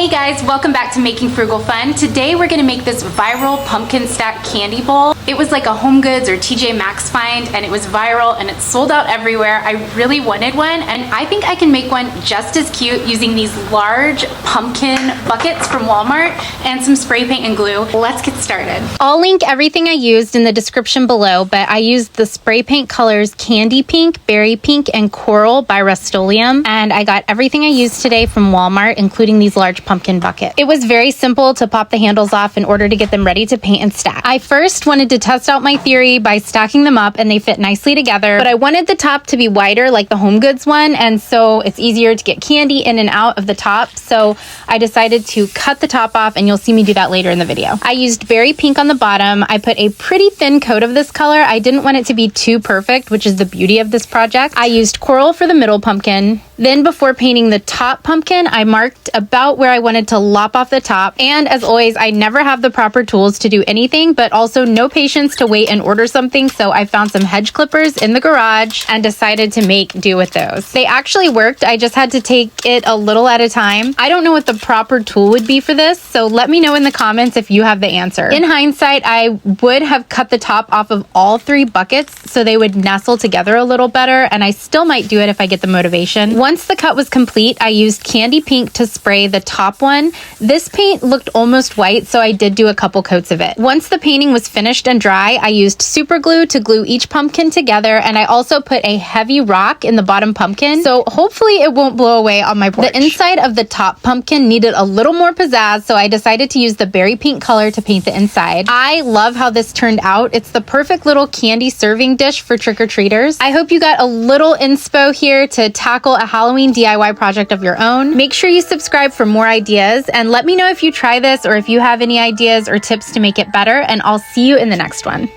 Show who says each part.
Speaker 1: Hey guys, welcome back to Making Frugal Fun. Today we're gonna make this viral pumpkin stack candy bowl. It was like a HomeGoods or TJ Maxx find and it was viral and it's sold out everywhere. I really wanted one and I think I can make one just as cute using these large pumpkin buckets from Walmart and some spray paint and glue. Let's get started. I'll link everything I used in the description below, but I used the spray paint colors Candy Pink, Berry Pink, and Coral by Rust-Oleum, and I got everything I used today from Walmart, including these large pumpkin buckets. It was very simple to pop the handles off in order to get them ready to paint and stack. I first wanted to test out my theory by stacking them up and they fit nicely together, but I wanted the top to be wider like the HomeGoods one, and so it's easier to get candy in and out of the top, so I decided to cut the top off and you'll see me do that later in the video. I used Berry Pink on the bottom. I put a pretty thin coat of this color. I didn't want it to be too perfect, which is the beauty of this project. I used Coral for the middle pumpkin. Then before painting the top pumpkin, I marked about where I wanted to lop off the top. And as always, I never have the proper tools to do anything, but also no patience to wait and order something. So I found some hedge clippers in the garage and decided to make do with those. They actually worked. I just had to take it a little at a time. I don't know what the proper tool would be for this, so let me know in the comments if you have the answer. In hindsight, I would have cut the top off of all three buckets so they would nestle together a little better, and I still might do it if I get the motivation. Once the cut was complete, I used Candy Pink to spray the top one. This paint looked almost white, so I did do a couple coats of it. Once the painting was finished and dry, I used super glue to glue each pumpkin together, and I also put a heavy rock in the bottom pumpkin, so hopefully it won't blow away on my porch. The inside of the top pumpkin needed a little more pizzazz, so I decided to use the Berry Pink color to paint the inside. I love how this turned out. It's the perfect little candy serving dish for trick-or-treaters. I hope you got a little inspo here to tackle a Halloween DIY project of your own. Make sure you subscribe for more ideas and let me know if you try this or if you have any ideas or tips to make it better, and I'll see you in the next one.